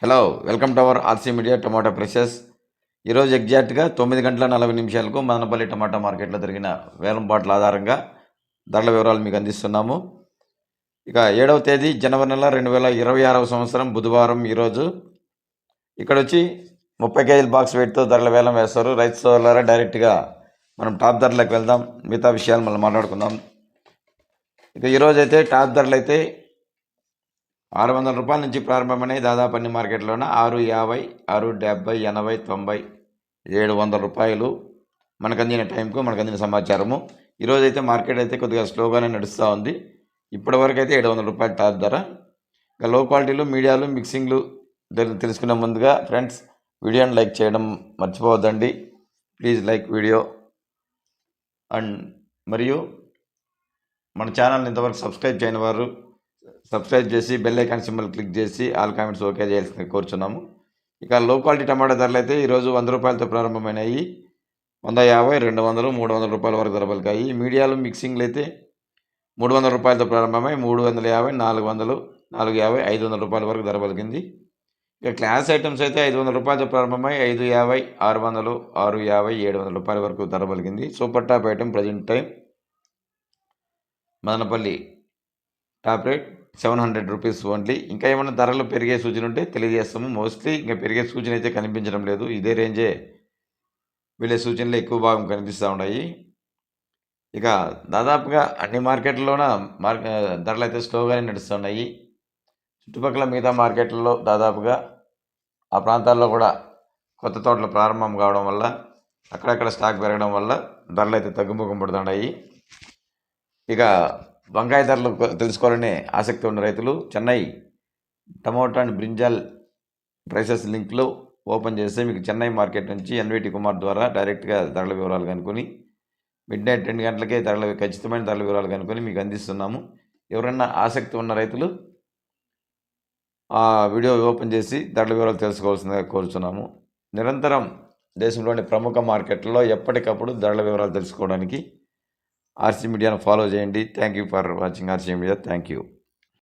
Hello, welcome to our RC media tomato prices. ఈరోజు ఎగ్జాక్ట్గా 9:40 మదనపల్లి టమాటా మార్కెట్లో జరిగిన వేలంపాట్ల ఆధారంగా ధరల వివరాలు మీకు అందిస్తున్నాము. ఇక 7వ తేదీ జనవరి నెల 2026వ సంవత్సరం బుధవారం ఈరోజు ఇక్కడ వచ్చి 30 కేజీల బాక్స్ వెయిట్తో ధరల వేలం వేస్తారు. రైతు సోదరులారా, డైరెక్ట్గా మనం టాప్ ధరలకు వెళ్దాం, మిగతా విషయాలు మనం మాట్లాడుకుందాం. ఇక ఈరోజు అయితే టాప్ ధరలు అయితే 600 రూపాయల నుంచి ప్రారంభమైనాయి. దాదాపు అన్ని మార్కెట్లోన 650, 670, 80, 90, 700 రూపాయలు మనకు అందిన టైంకు మనకు అందిన సమాచారము. ఈరోజు అయితే మార్కెట్ అయితే కొద్దిగా స్లోగానే నడుస్తూ ఉంది. ఇప్పటివరకు అయితే 700 రూపాయలు టాప్ ధర. ఇక లో క్వాలిటీలు, మీడియాలు, మిక్సింగ్లు తెలుసుకునే ముందుగా ఫ్రెండ్స్, వీడియోని లైక్ చేయడం మర్చిపోవద్దండి. ప్లీజ్ లైక్ వీడియో అండ్ మరియు మన ఛానల్ని ఇంతవరకు సబ్స్క్రైబ్ చేయని వారు సబ్స్క్రైబ్ చేసి బెల్ ఐకాన్ సింబల్ క్లిక్ చేసి ఆల్ కామెంట్స్ ఓకే చేయాల్సింది కోరుచున్నాము. ఇక లో క్వాలిటీ టమాటా ధరలు అయితే ఈరోజు 100 రూపాయలతో ప్రారంభమైనాయి. 150, 200, 300 రూపాయల వరకు ధర పలికాయి. మీడియాలు, మిక్సింగ్లు అయితే 300 రూపాయలతో ప్రారంభమై 350, 400, 450, 500 రూపాయల వరకు ధర పలికింది. ఇక క్లాస్ ఐటమ్స్ అయితే 500 రూపాయలతో ప్రారంభమై 550, 600, 650, 700 రూపాయల వరకు ధర పలికింది. Super top item present time Madanapalle top rate 700 rupees only. ఇంకా ఏమైనా ధరలు పెరిగే సూచన ఉంటే తెలియజేస్తాము. మోస్ట్లీ ఇంకా పెరిగే సూచన అయితే కనిపించడం లేదు. ఇదే రేంజే వీళ్ళే సూచనలు ఎక్కువ భాగం కనిపిస్తూ ఉన్నాయి. ఇక దాదాపుగా అన్ని మార్కెట్లలోన ధరలు అయితే స్లోగానే నడుస్తున్నాయి. చుట్టుపక్కల మిగతా మార్కెట్లలో దాదాపుగా ఆ ప్రాంతాల్లో కూడా కొత్త తోటలు ప్రారంభం కావడం వల్ల అక్కడక్కడ స్టాక్ పెరగడం వల్ల ధరలు అయితే తగ్గుముఖం పడుతున్నాయి. ఇక వంకాయ ధరలు తెలుసుకోవాలనే ఆసక్తి ఉన్న రైతులు Chennai tomato and brinjal prices లింక్లో ఓపెన్ చేస్తే మీకు చెన్నై మార్కెట్ నుంచి ఎన్విటి కుమార్ ద్వారా డైరెక్ట్గా ధరల వివరాలు కనుక్కొని మిడ్నైట్ 2 గంటలకే ఖచ్చితమైన ధరల వివరాలు కనుక్కొని మీకు అందిస్తున్నాము. ఎవరైనా ఆసక్తి ఉన్న రైతులు ఆ వీడియో ఓపెన్ చేసి ధరల వివరాలు తెలుసుకోవాల్సిందిగా కోరుచున్నాము. నిరంతరం దేశంలోని ప్రముఖ మార్కెట్లలో ఎప్పటికప్పుడు ధరల వివరాలు తెలుసుకోవడానికి ఆర్సీ మీడియాను ఫాలో చేయండి. Thank you for watching RC media. Thank you.